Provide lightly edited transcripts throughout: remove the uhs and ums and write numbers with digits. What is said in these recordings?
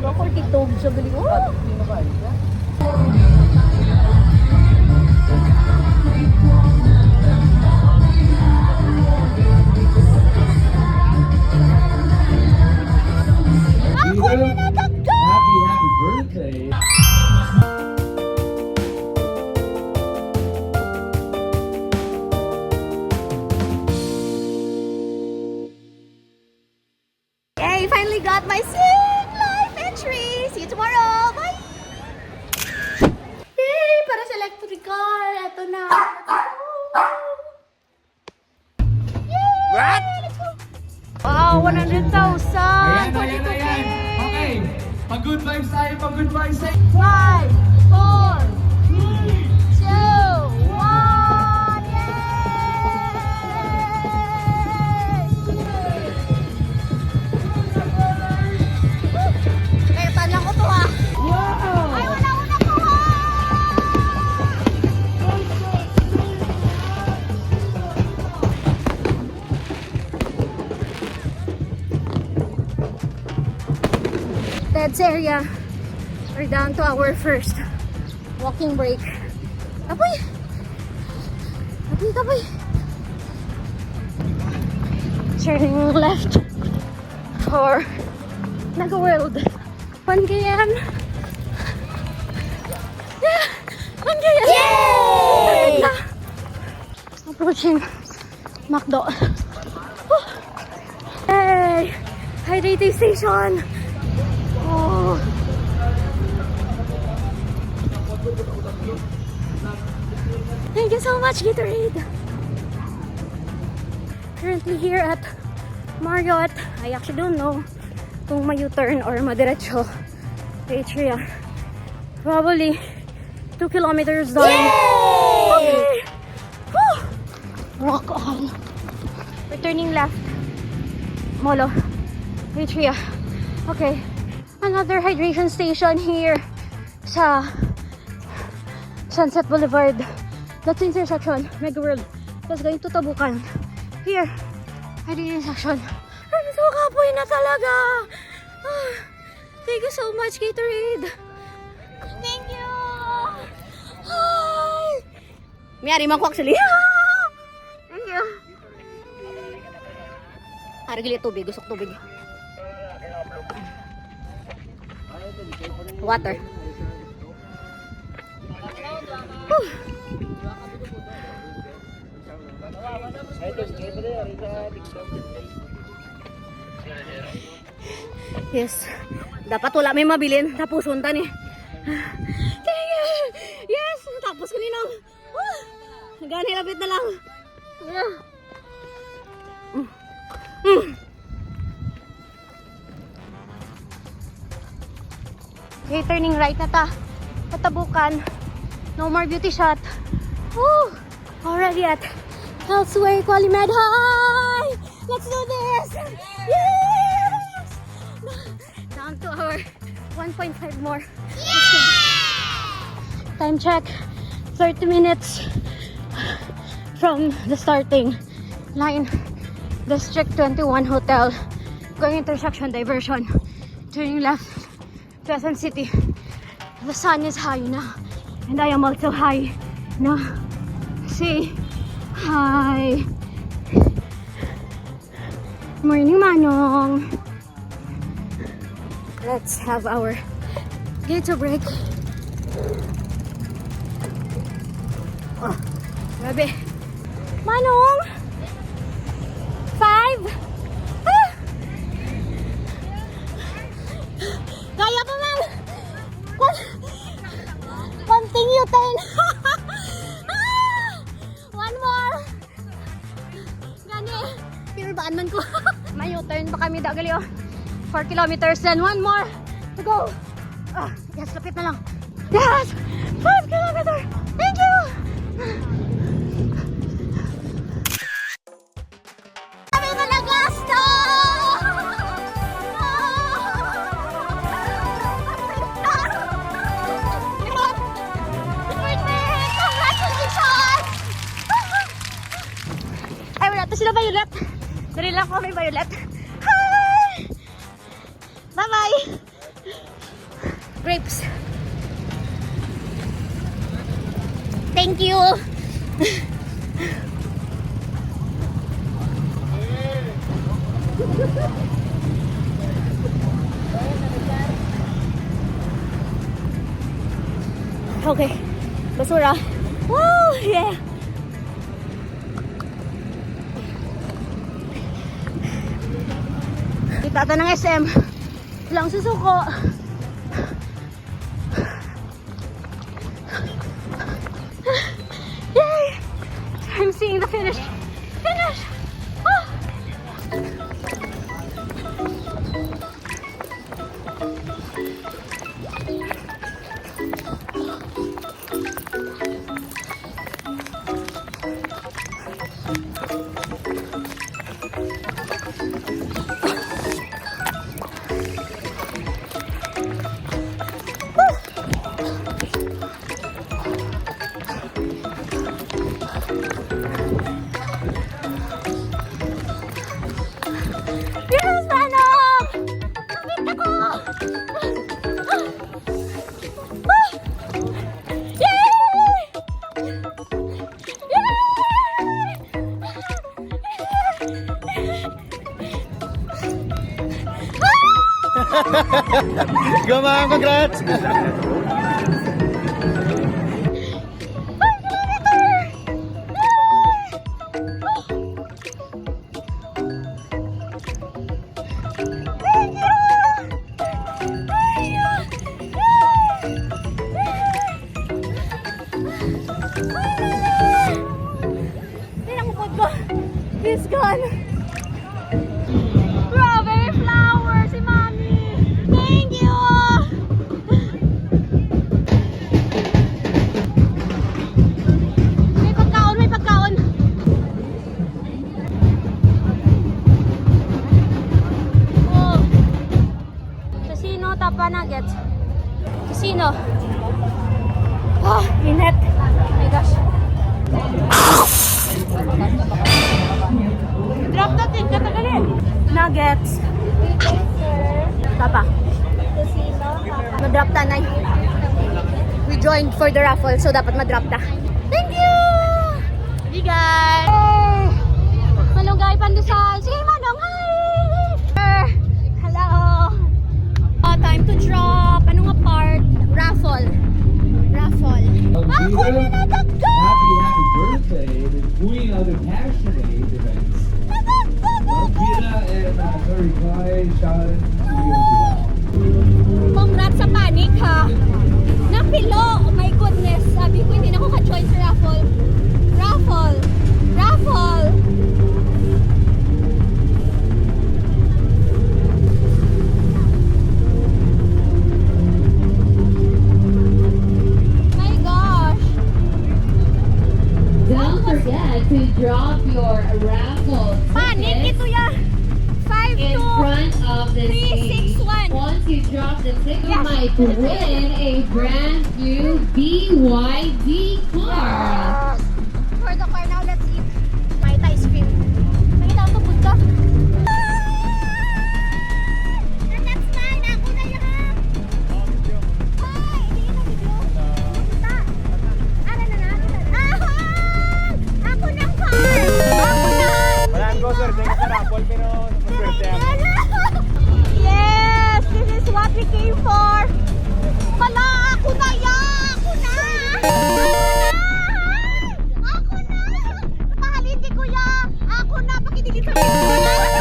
Ako kitog siya gali. Ako na natagka! Happy birthday! Yay! Finally got my SİNGLİFE entry! See you tomorrow! Bye! Yay! Para sa electric car! Ito na! Yay! What? Let's go! Wow! 100,000! Ayan. Okay. Pag-good vibes tayo, pag-good vibes tayo. 5, 4, 3, 2, 1! Yay! Kaya tanlang ko to ah! Wow! Ay, wala ko nakuha! Ted's area. We're down to our first walking break. Tapoy! Tapoy! Turning left for Nag-World. 1 km. Yeah! 1 km! Yay! Approaching McDo. Oh. Hey! Hydrating station! Oh. Thank you so much, Gatorade! Currently here at Marriott. I actually don't know kung may U-turn or madiretso. Area. Probably 2 kilometers down. Okay. Whew. Rock on. We're turning left. Molo. Area. Okay. Another hydration station here sa Sunset Boulevard. That's the intersection. Mega World. That's going to Tabukan. Here. Hydration section. I'm so kapoy na talaga. Ah, thank you so much, Gatorade. Thank you. Hi. Mayari man ko actually. Thank you. Arigili tubig. Gusto ko tubig. Water. Whew. Yes. Dapat wala may mabilin. Tapos unta ni. Yes. Tapos ko ninong. Gani lapit na lang. Okay, turning right na ta. Patabukan. No more beauty shot. Woo! Already at Elsewhere Qualimed. Hi! Let's do this! Yes! Down to our 1.5 more. Time check. 30 minutes from the starting line. District 21 Hotel. Going intersection diversion. Turning left. Quezon City. The sun is high now, and I am also high now. Say hi. Morning, Manong. Let's have our gator break. Oh, grabe. Manong! 5. Kaya pa, ma'am! Continue 10! One more! Gani! Pinabaan man ko. May U-turn pa kami dagali, oh. 4 kilometers, then 1 more to go. Yes, lapit na lang. Yes! 5 kilometers! Thank you! Kami na nagasto! Ito sila Violet. Dari lang ko may Violet. Hi! Bye-bye! grapes. Thank you. Okay, basura. Woo! Yeah! Kita ata ng SM. Lang susuko. Yay! I'm seeing the finish. Finish! Oh! Yes, Manong! Nakita ko! Ah! Yay! Go Ma'am, congrats! He's gone. Strawberry flowers, si Mommy. Thank you. May pagkaon, may pagkaon. Oh. Casino, tapa nuggets. Casino. Oh, init. Oh my gosh. Drop natin, katagalin. Nuggets. Tapa. Madrop ta na. We joined for the raffle, so dapat madrop ta. Thank you! Bigay! Malunggay pandesal. Sige, Manong, hi! Hello! Time to drop. Anong nga part? Raffle. Raffle. Ako na natagka! Happy birthday. The queen of the passionate events. Pila and very kind, Sean. Congrats sa panic ha. Napilo. Oh my goodness. Sabi ko hindi na ako ka-join sa raffle. Raffle. Raffle. My gosh. Don't forget to drop your raffle Panic tickets ito ya. 5 in to front of the 3, stage. 6, 1. Once you drop the ticket, you Yes. might win a brand new BYD car. For the car now, let's eat my ice cream. Nakita ko ito, punta. That's mine. Ako na yan. Ay, hindi na video. Punta. Ano na natin? Ahon! Ako ng car! Ako na! Walang go sir, thank you sa raffle pero maswerte ako. Yes! This is what we came for! Hala! Ako na yan! Ako na! Ako na! Mahalin di kuya! Ako na! Pakidilit sa video na!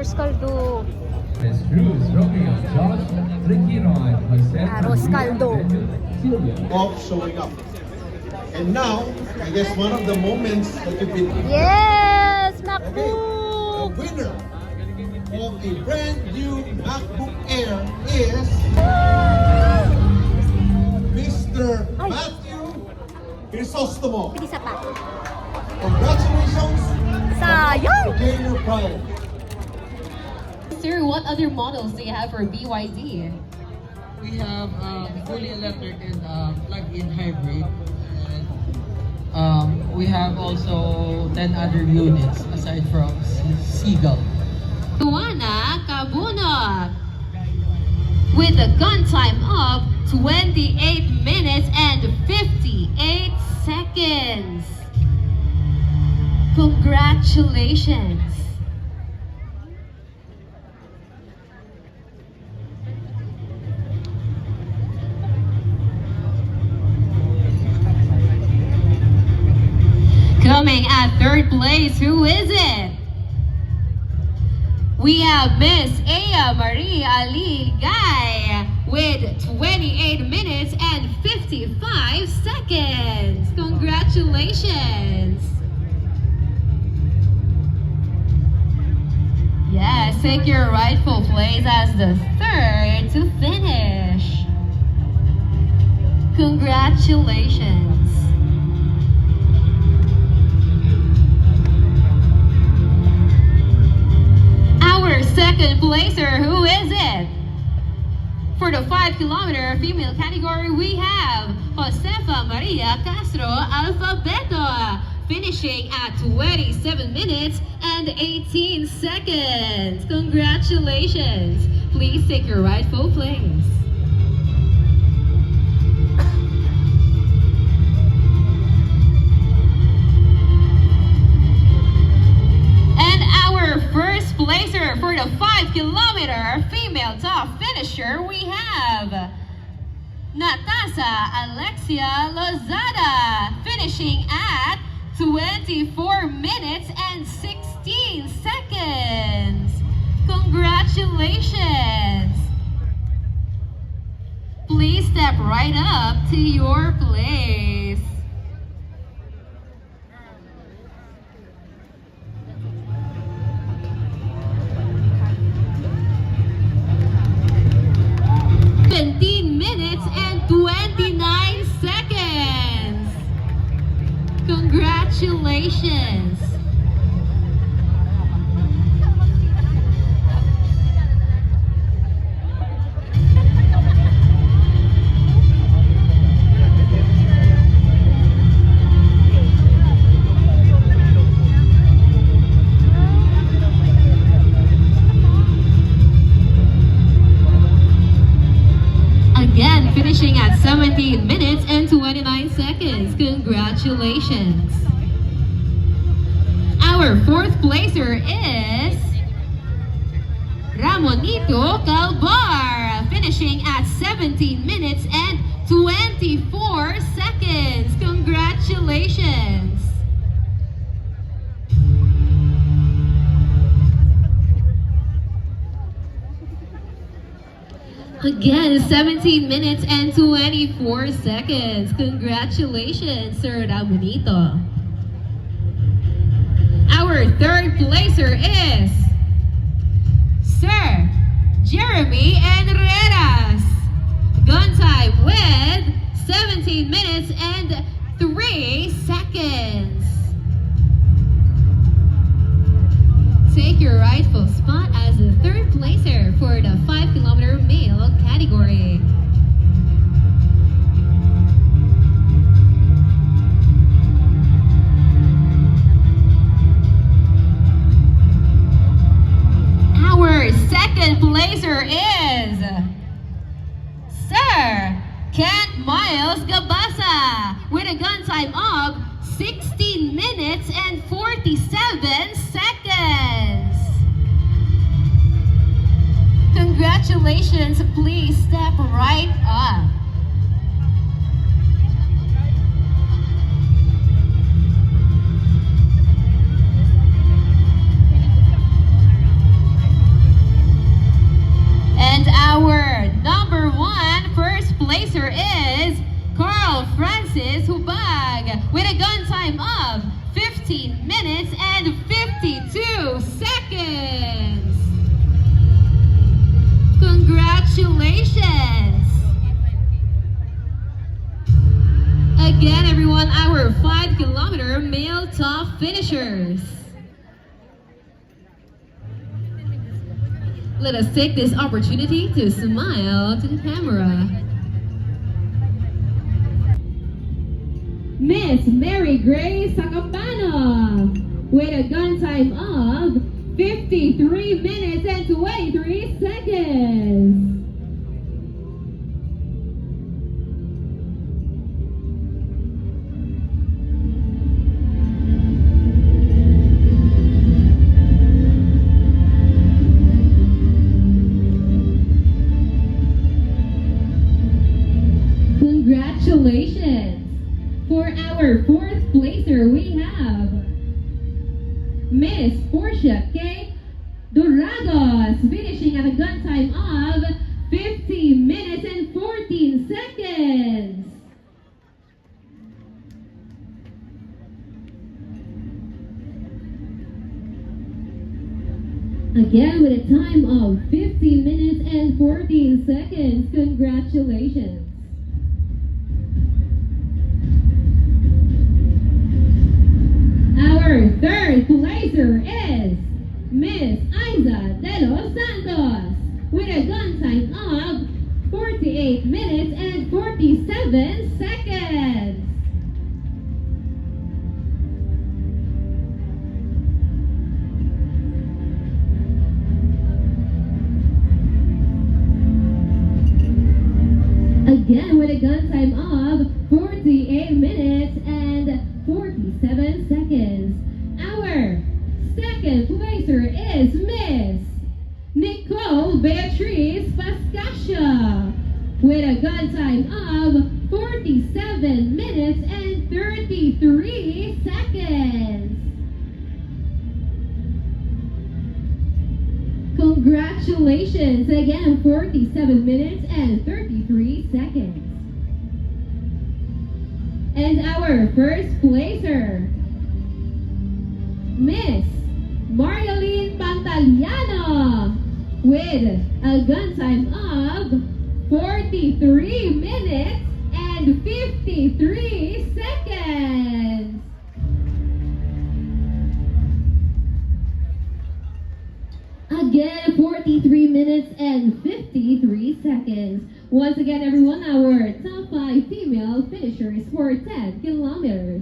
arroz caldo. It's Cruz, Romeo, Josh, Ricky Ron, Jose, Arroz caldo. Silvia. Of showing up. And now, I guess one of the moments that you've been Yes! okay, the MacBook! winner of a brand new MacBook Air is Mr. Ay. Matthew Crisostomo. Isa pa. Congratulations Sayang! to gain your prize. Sir, what other models do you have for BYD? We have fully electric and plug-in hybrid. And, we have also 10 other units aside from Seagull. Juana Cabunot with a gun time of 28 minutes and 58 seconds. Congratulations. Coming at third place, who is it? We have Miss Aya Marie Ali Guy with 28 minutes and 55 seconds. Congratulations. Yes, take your rightful place as the third to finish. Congratulations. Our second placer, who is it? For the 5-kilometer female category, we have Josefa Maria Castro Alfabeto, finishing at 27 minutes and 18 seconds. Congratulations. Please take your rightful place. And our first placer for the 5-kilometer female top finisher, we have Natasa Alexia Lozada, finishing at 24 minutes and 16 seconds. Congratulations. Please step right up to your place. Minutes and 29 seconds. Congratulations. Again, finishing at 17 minutes and 29 seconds. Congratulations. Our fourth placer is Ramonito Calvar, finishing at 17 minutes and 24 seconds. Congratulations. Again, 17 minutes and 24 seconds. Congratulations, Sir Ramonito. Our third placer is Sir Jeremy Enreras. Gun time with 17 minutes and 3 seconds. Take your rightful spot as the third placer for the 5-kilometer male category. Our second placer is Sir Kent Miles Gabasa with a gun time of 16 minutes and 47 seconds. Congratulations, please step right up. Francis Hubag with a gun time of 15 minutes and 52 seconds. Congratulations! Again, everyone, our 5-kilometer male top finishers. Let us take this opportunity to smile to the camera. Miss Mary Grace Sacambano with a gun time of 53 minutes and 23 seconds. Congratulations! For our 4th placer, we have Miss Portia K. Doragos, finishing at a gun time of 50 minutes and 14 seconds. Again, with a time of 50 minutes and 14 seconds. Congratulations. Our 3rd placer is Miss Aiza de los Santos with a gun time of 48 minutes and 47 seconds. Again, with a gun time of 48 minutes and 47 seconds. Our 2nd placer is Miss Nicole Beatriz Pascasio with a gun time of 47 minutes and 33 seconds. Congratulations! Again, 47 minutes and 33 seconds. And our 1st placer, Miss Marjolein Pantaliano with a gun time of 43 minutes and 53 seconds. Again, 43 minutes and 53 seconds. Once again, everyone, our top 5 female finishers for 10 kilometers.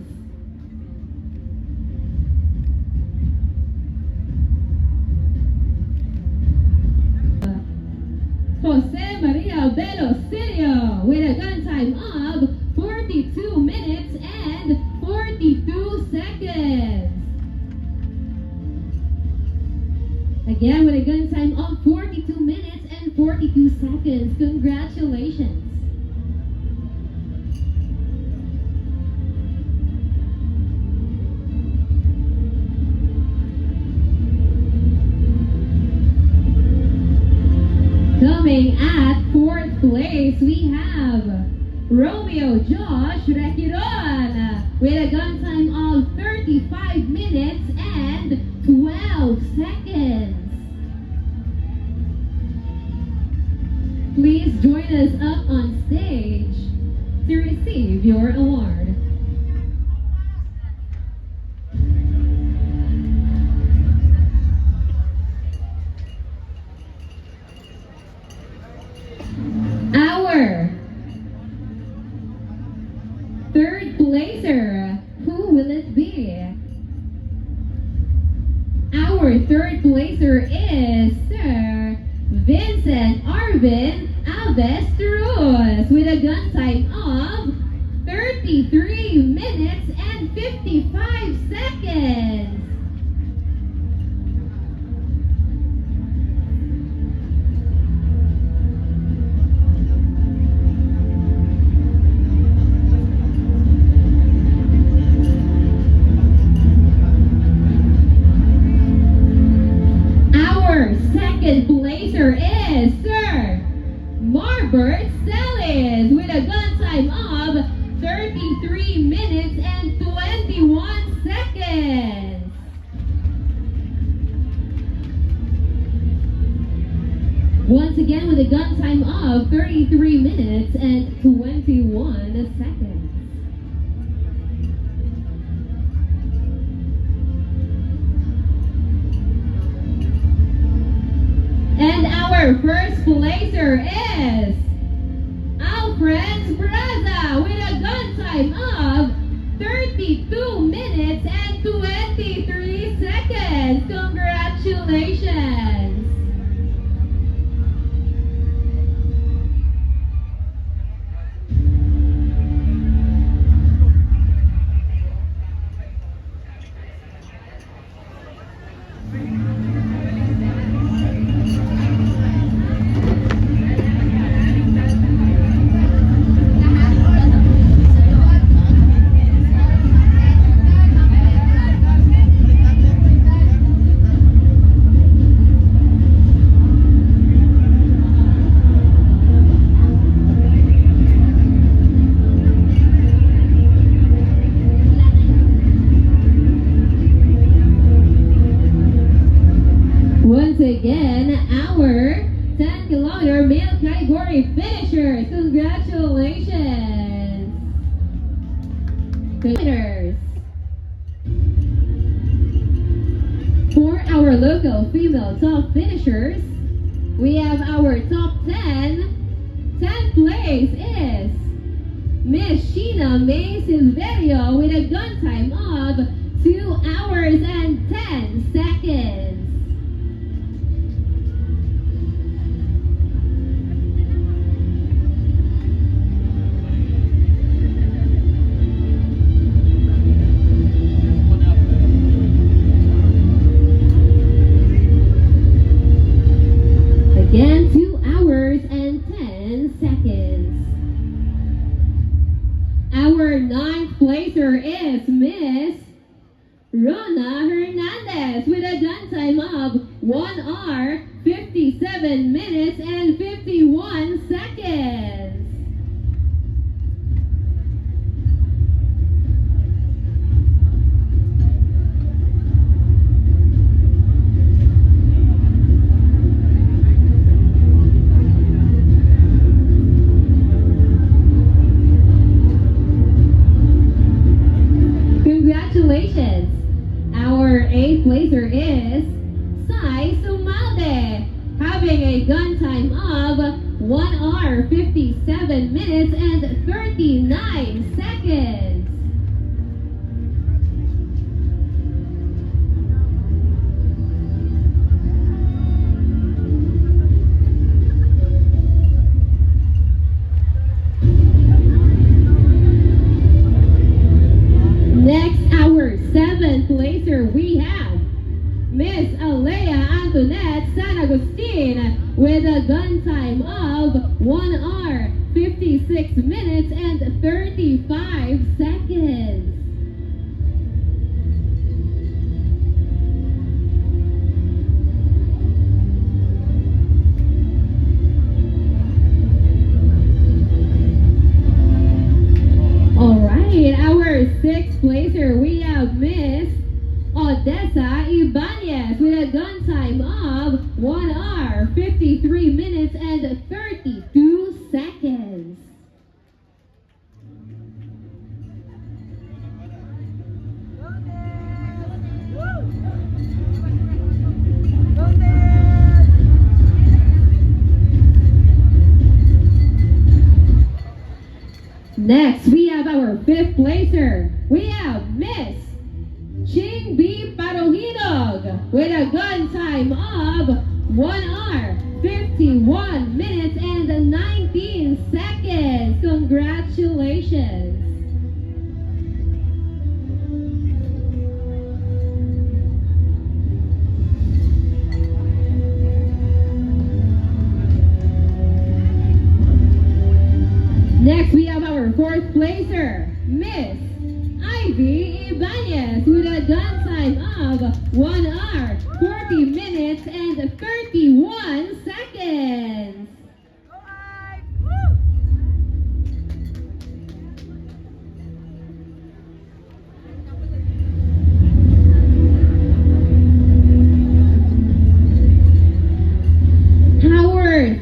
Jose Maria Velocilio with a gun time of 42 minutes and 42 seconds. Again, with a gun time of 42 minutes and 42 seconds. Congratulations. Coming at 4th place, we have Romeo Josh Requiron with a gun time of 35 minutes and 12 seconds. Please join us up on stage to receive your award. Our 3rd placer, who will it be? Our 3rd placer is Sir Vincent Arvin Alves with a gun time of 33 minutes and 55 seconds. Our 2nd placer is Sir Marbert Celis with a gun time of 30 33 minutes and 21 seconds. Once again with a gun time of 33 minutes and 21 seconds. And our first placer is Alfred Braza with a gun time of 32 minutes and 23 seconds. Congratulations! Once again, our 10-kilometer male category finishers. Congratulations! Winners. For our local female top finishers, we have our top 10. 10th place is Miss Sheena May Silverio with a gun time of 2 hours and 10 seconds. Again, 2 hours and 10 seconds. Our 9th placer is Miss Rona Hernandez with a gun time of 1 hour, 57 minutes and 51 seconds. Congratulations! Our 8th placer is Sai Sumalde, having a gun time of 1 hour, 57 minutes and 39 seconds. Next, our 7th placer, we have Miss Alea Antoinette San Agustin with a gun time of 1 hour, 56 minutes and 35 seconds. Alright, our 6th placer, we have Miss Odessa Ibanez with a gun time of 1 hour, 53 minutes and 32 seconds. Next, we have our 5th placer. We have Miss Ching B. Parohinog with a gun time of 1 hour, 51 minutes and 19 seconds. Congratulations! Next, we have our 4th placer, Miss Ivy Ibanez with a gun time of 1 hour, 40 minutes and 31 seconds.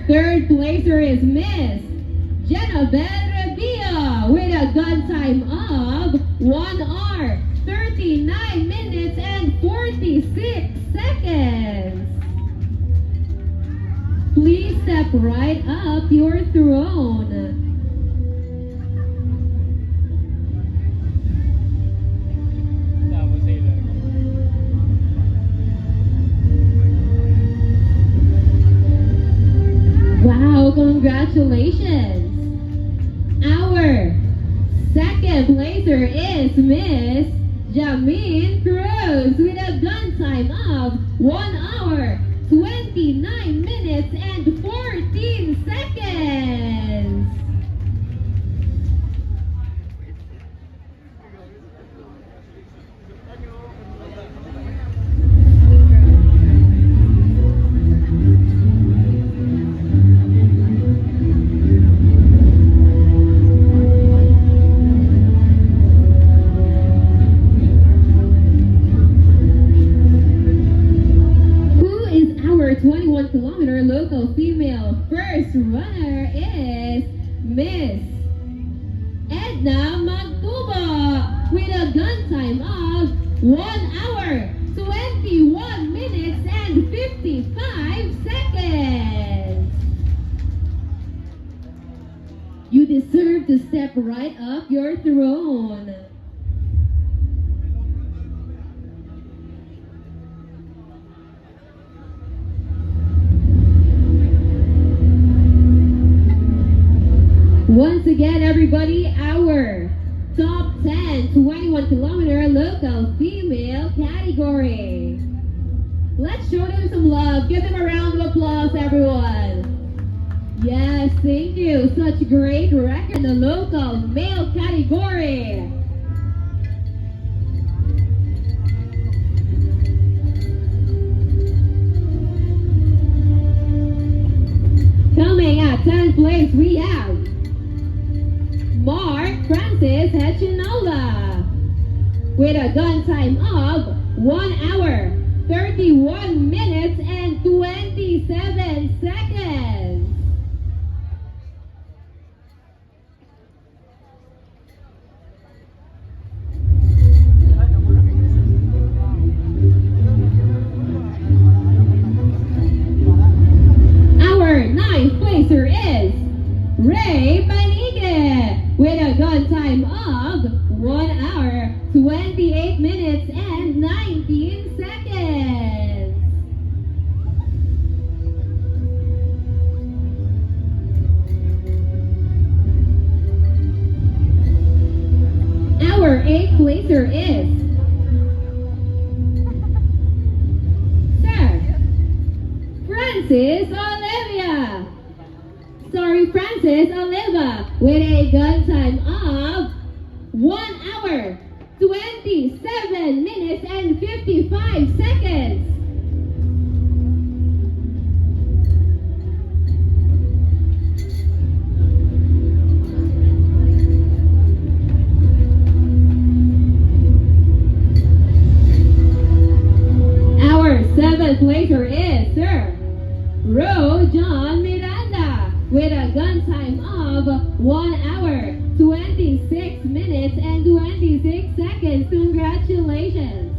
third placer is Miss Jenabel Revilla with a gun time of 1 hour, 39 minutes and 46 seconds. Please step right up your throne. Wow, congratulations! Our second placer is Miss Jamin Cruz with a gun time of 1 hour, 29 minutes and 14 seconds. Who is our 21-kilometer local female first runner is Miss Edna Magtuba with a gun time of 1 hour, 21 minutes and 55 seconds. You deserve to step right up your throne. Once again, everybody, our top 10 21-kilometer local female category. Let's show them some love. Give them a round of applause, everyone. Yes, thank you. Such a great record in the local male category. Coming at 10th place, we have Mark Francis Hechinola with a gun time of 1 hour, 31 minutes and 27 seconds. Our 9th placer is Ray Panique with a gun time of 1 hour, 28 minutes and 19 seconds. Our 8th placer is Sir Francis Olivia. Francis Oliva with a gun time of 1 hour, 27 minutes and 55 seconds. Our 7th placer is Sir Ro John Miranda with a gun time of 1 hour, 26 minutes and 26 seconds. Congratulations.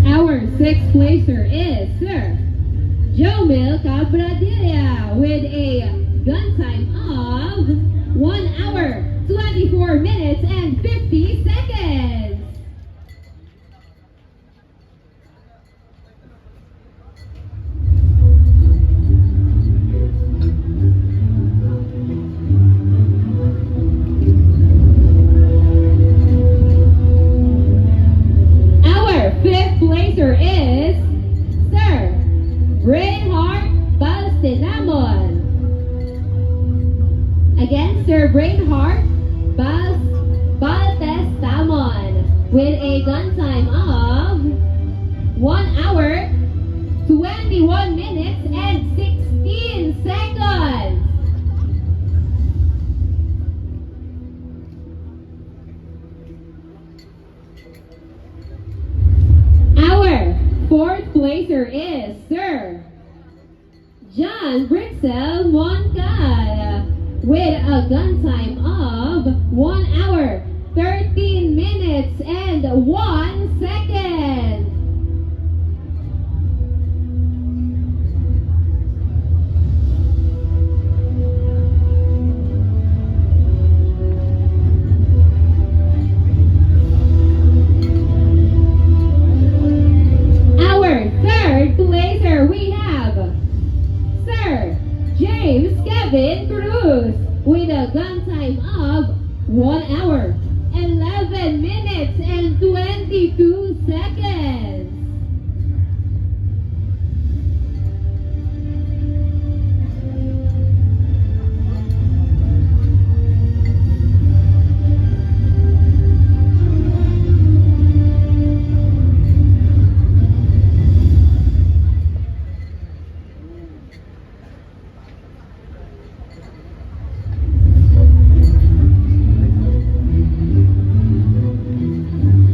Our 6th placer is Sir Jomil Cabradilla with a gun time of 1 hour, 24 minutes and 50 seconds. Our 5th placer is Sir Reinhard Balstenamon. Again, Sir Reinhard Baltestamon with a gun time of 1 hour, 21 minutes and 16 seconds. Johan Brixel Moncal with a gun time of 1 hour, 13 minutes, and 1 second. Our third placer, we have Sir James Kevin Cruz with a gun time of 1 hour, 11 minutes, and 22 seconds.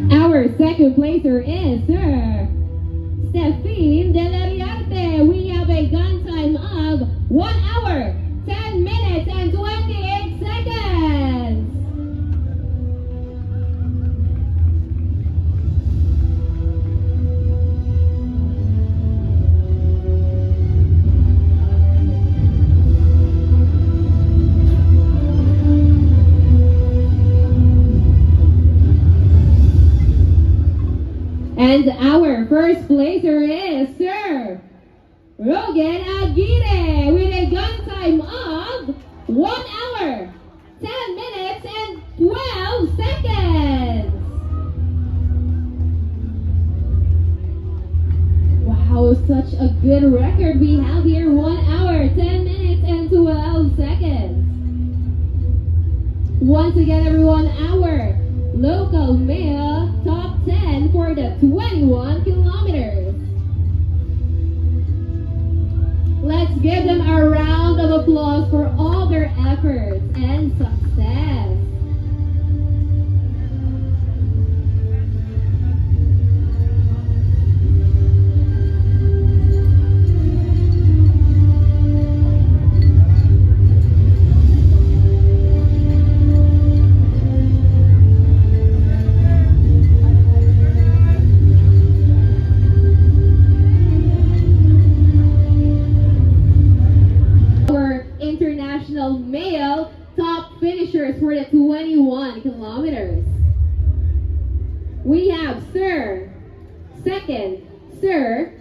Our second placer is Sir Stefan De La Riarte. We have a gun time of 1 hour, 10 minutes, and 28 seconds. And our first placer is Sir Rogan Aguirre with a gun time of 1 hour, 10 minutes, and 12 seconds. Wow, such a good record we have here. 1 hour, 10 minutes, and 12 seconds. Once again, everyone, our local male top 10 for the 21 kilometers. Let's give them a round of applause for all their efforts and success. International male top finishers for the 21 kilometers. We have second, Sir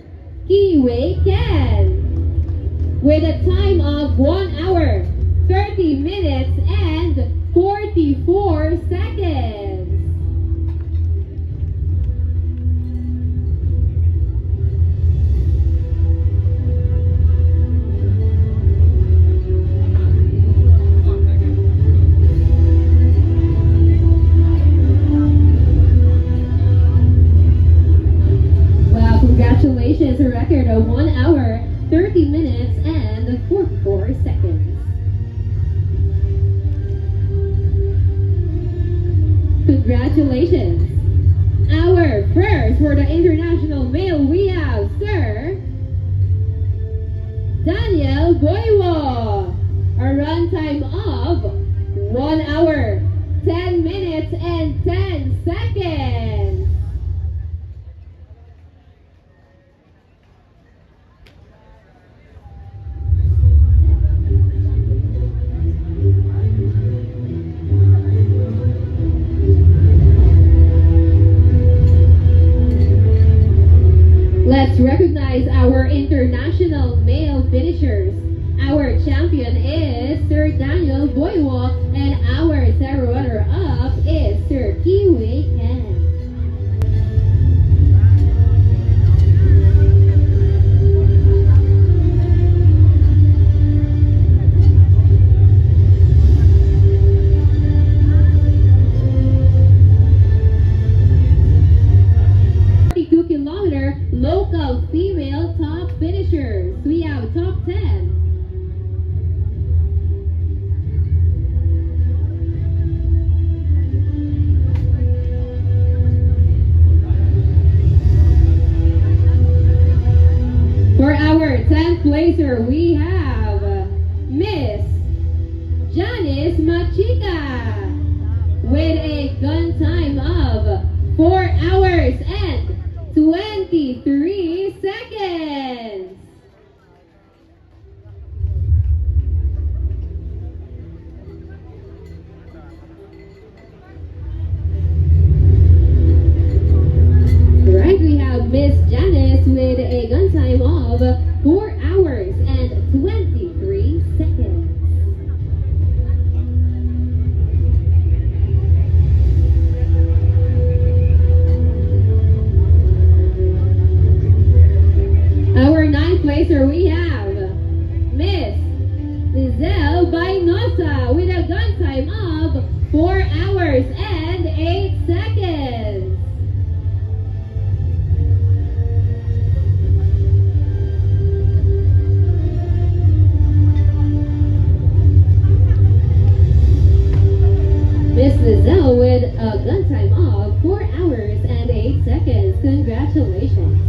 Kiwei Ken with a time of 1 hour, 30 minutes, and 44 seconds. Congratulations, a record of 1 hour, 30 minutes, and 44 seconds. Congratulations. Our first for the international male, we have Sir Daniel Boiwo. A run time of 1 hour, 10 minutes, and 10 seconds. Let's recognize our international male finishers. Our champion is Sir Daniel Boiwo, and our third runner-up is Sir Kiwei Ken. Local female top finishers. We have top 10. For our 10th placer, we have Chica with a gun time of 4 hours and 23 seconds. Right, we have Miss Janice with a gun time of 4 hours and 23 seconds. Our ninth placer we have Miss Lizelle Bainosa with a gun time of 4 hours and 8 seconds. Miss Lizelle with a gun time of 4 hours and 8 seconds. Congratulations.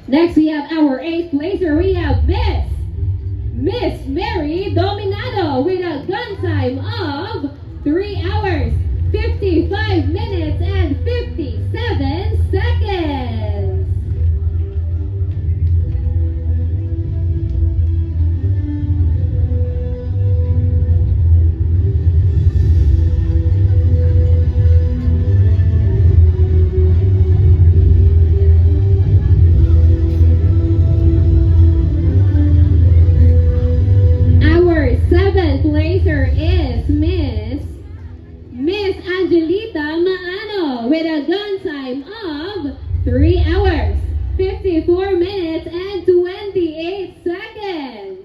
Next, we have our eighth placer. We have Miss Mary Dominado with a gun time of 3 hours, 55 minutes, and 57 seconds. Our seventh placer is Miss Angelita Maano with a gun time of 3 hours, 54 minutes, and 28 seconds.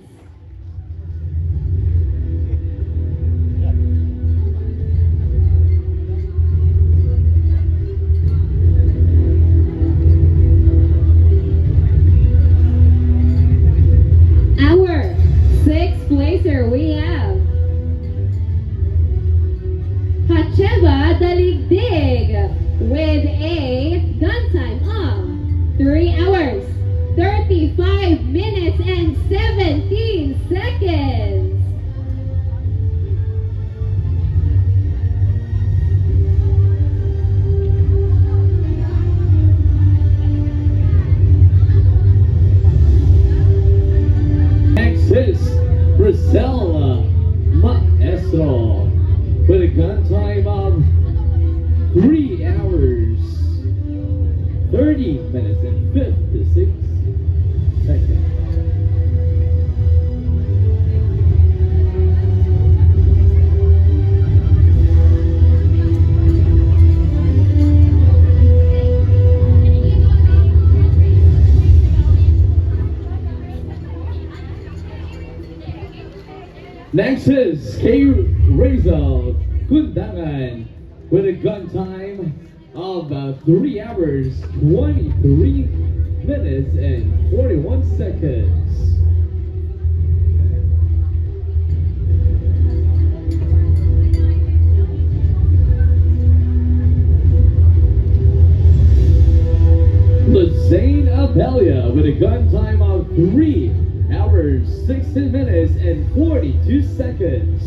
Our sixth placer we have Hacheva Daligdig with a gun time of 3 hours, 35 minutes, and 17 seconds. Next is Brisela Maestro with a gun time of 3 hours, 30 minutes, and 56 seconds. Next is K. Rizal Kundangan with a gun time of 3 hours, 23 minutes, and 41 seconds. Lizane Abelia with a gun time of 3 hours, 16 minutes, and 42 seconds.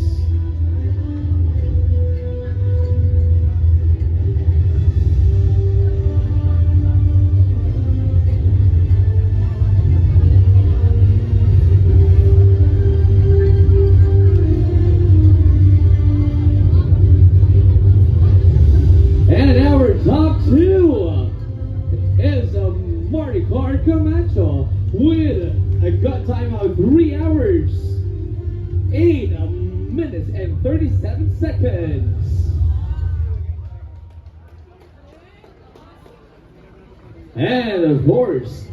And our top two is Marty Card Camacho with a gun time of 3 hours, 8 minutes, and 37 seconds. And of course,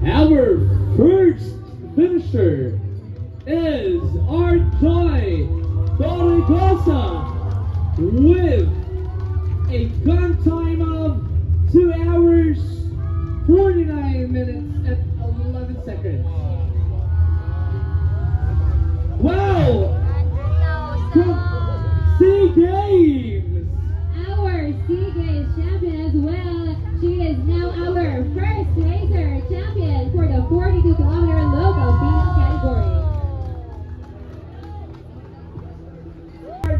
our first finisher is our Joy Torregosa with a gun time of 2 hours, 49 minutes, and 11 seconds. Wow! From SEA Games! Our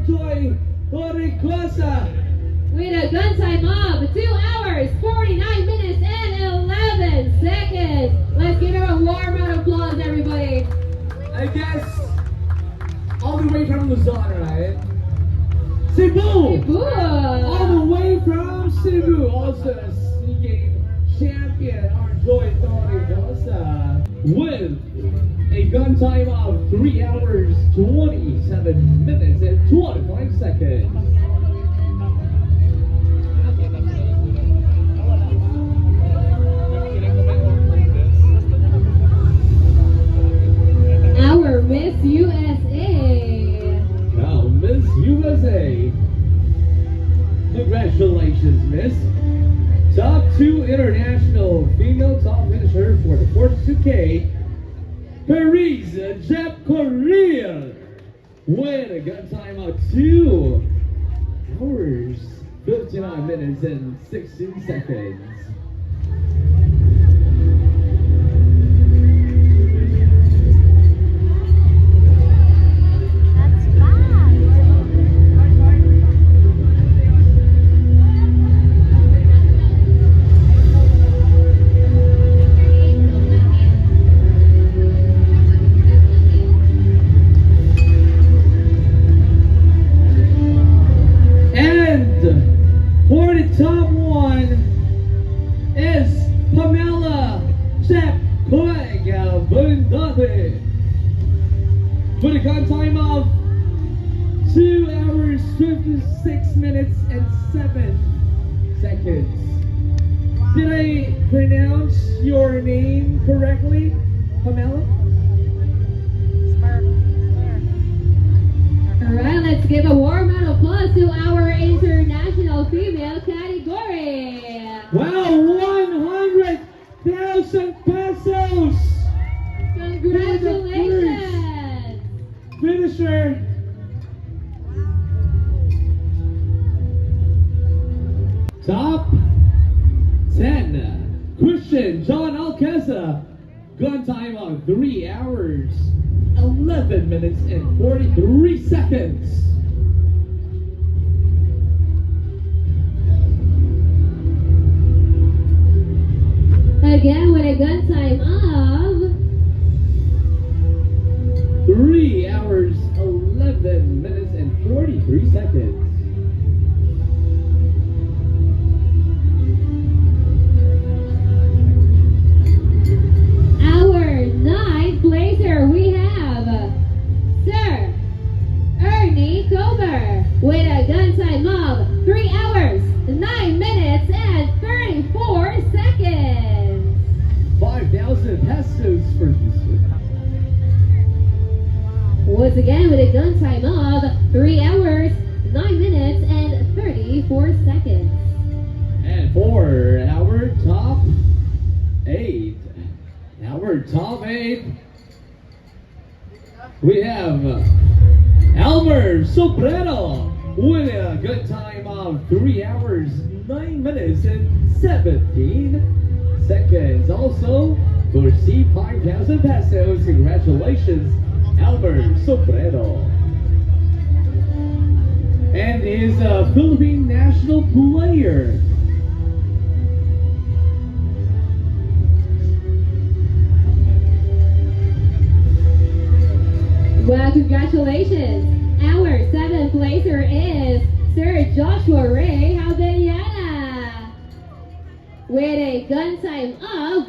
Joy Oricosa. With a gun time of 2 hours, 49 minutes, and 11 seconds. Let's give her a warm round of applause, everybody. I guess all the way from Luzon, right? Cebu! Woo! All the way from Cebu, also a sneaking champion, our Joy Oricosa, with a gun time of 3 hours, 27 minutes, and 25 seconds. Our Miss USA. Now, Miss USA. Congratulations, Miss. Top 2 international female top finisher for the 42K, Paris, Jap Korea, with a gun time of 2 hours, 59 minutes, and 16 seconds. For the top 1 is Pamela Chepkoega Bundate with a gun time of 2 hours, 56 minutes, and 7 seconds. Did I pronounce your name correctly, Pamela? Alright, let's give a warm round of applause to our international female category. Wow, 100,000 pesos! Congratulations! Finisher. Top 10, Christian John Alcasa, gun time of 3 hours, 11 minutes, and 43 seconds. Again with a gun time of 3 hours, 11 minutes, and 43 seconds. our 9th placer. We have Sir Ernie Comer with a gun time of 3 hours, 9 minutes, and 34 seconds. 5,000 pesos for this. Once again with a gun time of 3 hours, 9 minutes, and 34 seconds. And for our top 8, we have Elmer Sobrero with a good time of 3 hours, 9 minutes, and 17 seconds. Also, to receive 5,000 pesos, congratulations, Elmer Sobrero. And is a Philippine national player. Well, congratulations. Our 7th placer is Sir Joshua Ray Havellana with a gun time of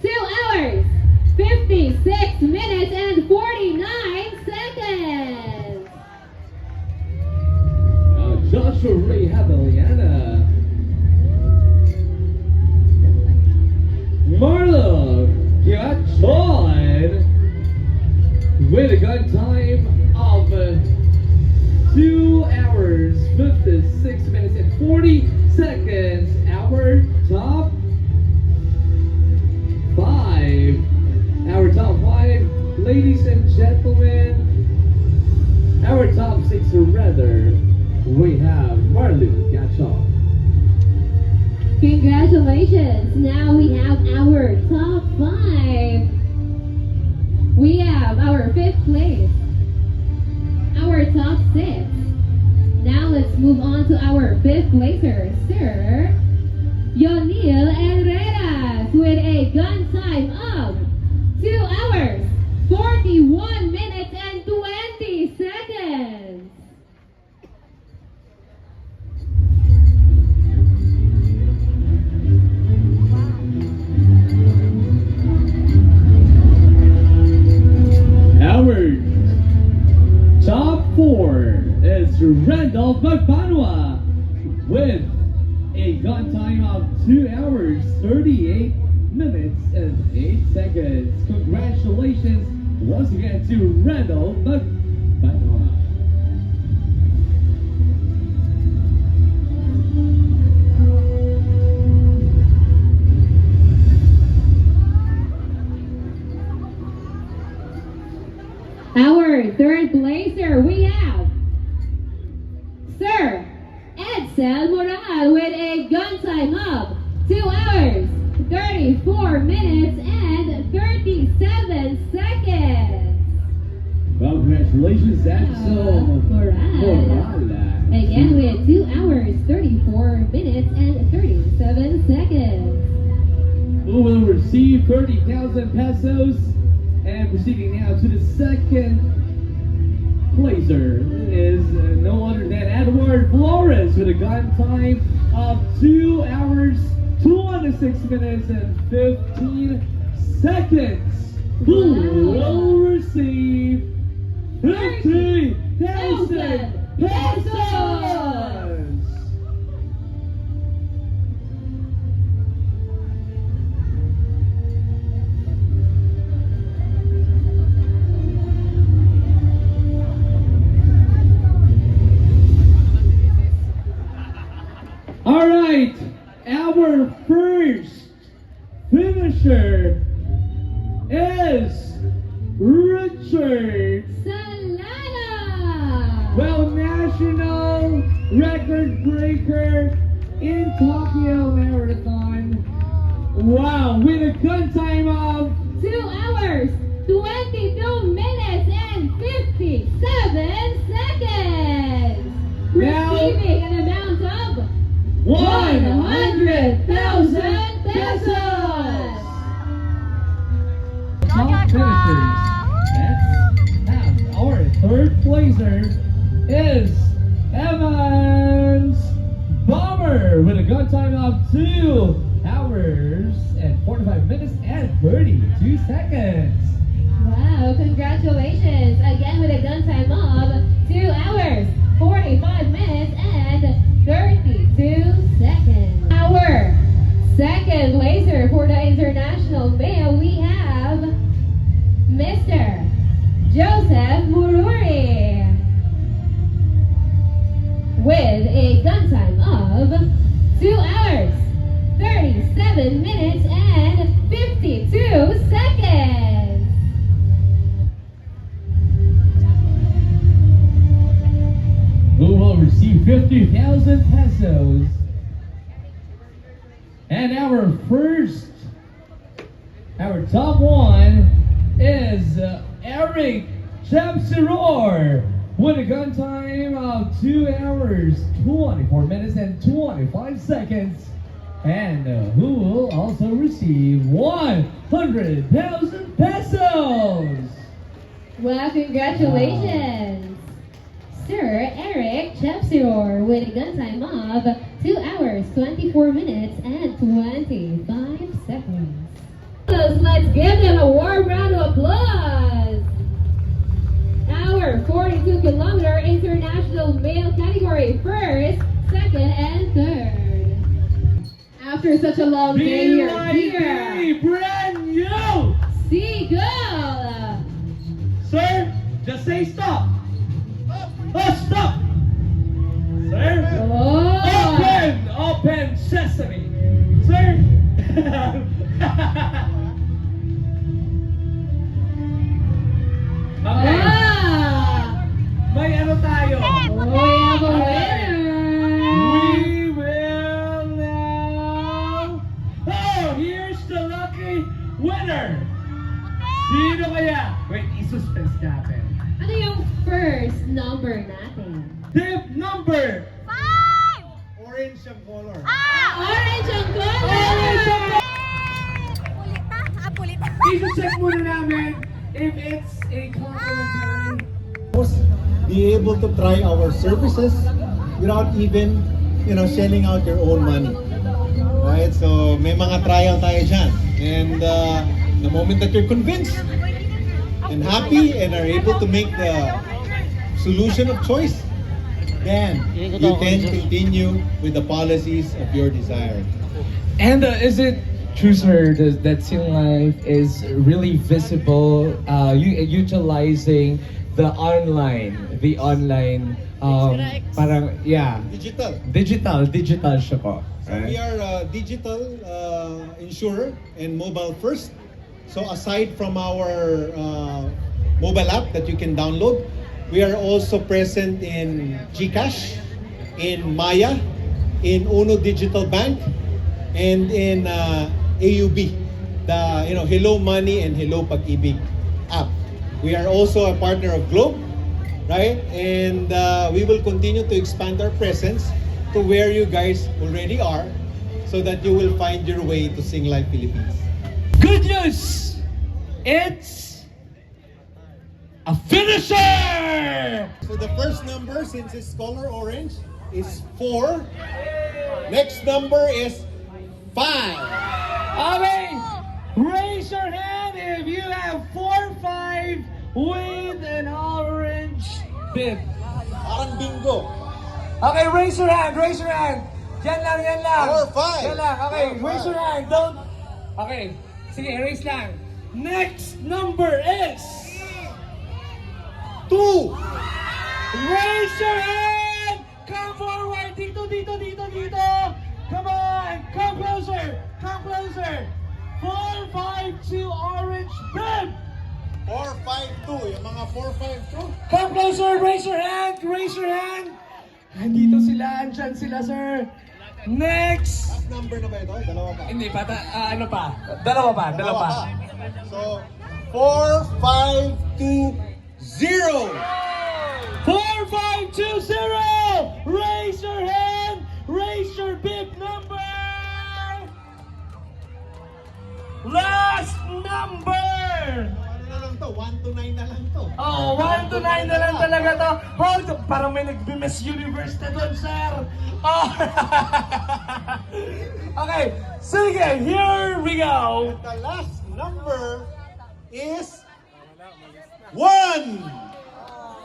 2 hours, 56 minutes, and 49 seconds. Joshua Ray Havellana. Marlo Gachon with a gun time of 2 hours, 56 minutes, and 40 seconds. Our top 5. Our top 5, ladies and gentlemen. Our top 6, or rather, we have Marlo Gachon. Congratulations. Now we have our top 5. We have our 5th place, our top 6. Now let's move on to our 5th placer, Sir Yonil Herreras, with a gun time of 2 hours, 41 minutes, and 20 seconds. Our top 4 is Randolph Magbanwa with a gun time of 2 hours, 38 minutes, and 8 seconds. Congratulations once again to Randolph Magbanwa. Our 3rd placer, we have Sir Edsel Moral with a gun time of 2 hours, 34 minutes, and 37 seconds. Congratulations, Axel Moral. Again with 2 hours, 34 minutes, and 37 seconds. Who will receive 30,000 pesos? And proceeding now to the 2nd placer is no other than Edward Flores with a gun time of 2 hours, 26 minutes, and 15 seconds. Who will receive 50,000 pesos? All right, our first finisher is Richard. Salana! Well, national record breaker in Tokyo Marathon. Wow, with a gun time of 2 hours, 22 minutes, and 57 seconds. Now- Receiving an amount of 100,000 pesos. Top finishers. That's our 3rd placer is Evans Bomber with a gun time of 2 hours and 45 minutes and 32 seconds. Wow, congratulations. Again with a gun time of 2 hours, 45 minutes, and 32 seconds. Our 2nd placer for the international male, we have Mr. Joseph Mururi with a gun time of 2 hours, 37 minutes, and 52 seconds. Who will receive 50,000 pesos? And our top 1 is Eric Chapsiror with a gun time of 2 hours, 24 minutes, and 25 seconds. And who will also receive 100,000 pesos? Well, congratulations. Sir Eric Chapsiror with a gun time of 2 hours, 24 minutes, and 25 seconds. Let's give them a warm round of applause. Our 42-kilometer international male category, 1st, 2nd, and 3rd. After such a long day here, BYD, brand new! Seagull. Sir, just say stop. Oh, stop! Sir? Oh. Open sesame! Sir? Okay. Ah! May ano tayo? Oh, we have a winner. We will now... Oh, here's the lucky winner! Sino kaya? Wait, i-suspense natin. Ano yung first number? natin. Tip number 5! Orange ang color. Orange ang color! Pulita? Pulita. I-check muna namin if it's a complimentary. Be able to try our services without even, shelling out your own money. Right? So, may mga trial tayo dyan. And the moment that you're convinced and happy and are able to make the solution of choice, then you can continue with the policies of your desire. And is it true, sir, that SİNGLİFE is really visible, utilizing the online, parang, yeah, digital siya po. We are a digital insurer and mobile first. So aside from our mobile app that you can download, we are also present in GCash, in Maya, in Uno Digital Bank, and in AUB, the Hello Money and Hello Pag-ibig app. We are also a partner of Globe, right? And we will continue to expand our presence to where you guys already are, so that you will find your way to SİNGLİFE Philippines. Good news! It's a finisher! So the first number, since it's color orange, is 4. Next number is 5. Okay, raise your hand if you have 4-5 with an orange bib. Parang bingo. Okay, raise your hand, raise your hand. Yan lang. 4, 5. Yan lang, okay, 4, raise your hand, don't. Okay, sige, raise lang. Next number is 2. raise your hand! Come forward! Dito! Come on! Come closer! 4-5-2 orange bib! 4-5-2. Yung mga 4-5-2. Come closer! Raise your hand! Andito sila, andyan sila, sir. Next! Last number na ba ito? Dalawa pa. Hindi pa, ano pa? Dalawa pa. So, 4-5-2-0. 4-5-2-0! Raise your hand! Raise your bib number! Last number! Ano na lang to? 1 to 9 na lang to. Oh, 1 to 9 na lang talaga to. Hold! Parang may nag-Miss Universe na doon, sir. Oh. Okay, sige, here we go. The last number is 1.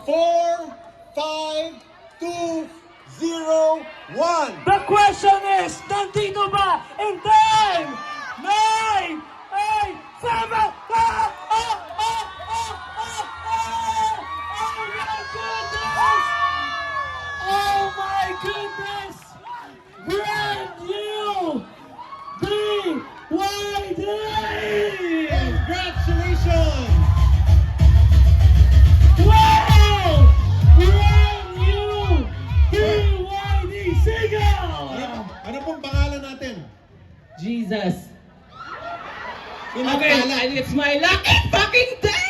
4-5-2-0-1. The question is, nandito ba? And then, 9, 8, 7, Oh my goodness! Brand new BYD! Congratulations! Wow! Brand new BYD Seagull! Ano pong pangalan natin? Jesus. Okay. And it's my lucky fucking day!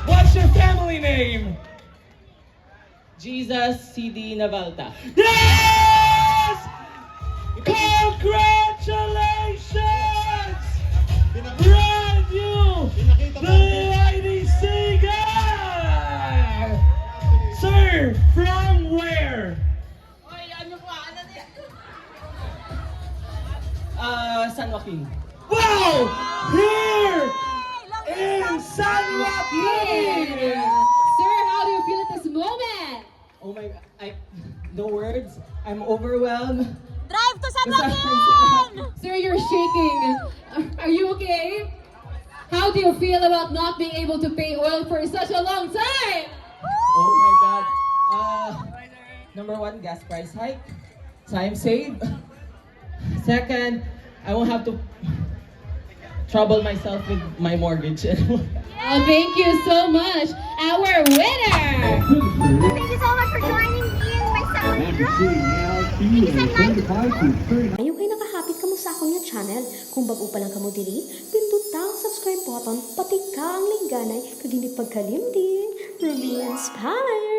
What's your family name? Jesus CD Navalta. Yes! Congratulations! Brand new BYD Seagull! Sir, from where? San Joaquin. Wow! Here in San Joaquin! Sir, how do you feel at this moment? Oh my, no words. I'm overwhelmed. Drive to San Joaquin! Sir, you're shaking. Are you okay? How do you feel about not being able to pay oil for such a long time? Oh my God. Number 1, gas price hike. Time saved. Second, I won't have to trouble myself with my mortgage anymore. Oh, thank you so much, our winner! Thank you so much for joining me in my second drive! Ayaw kayo nakahapit kamo sa akong yung channel. Kung bago pa lang kamo diri, pindot ang subscribe button, pati ka ang lingganay, kag hindi pagkalimtin. Be inspired.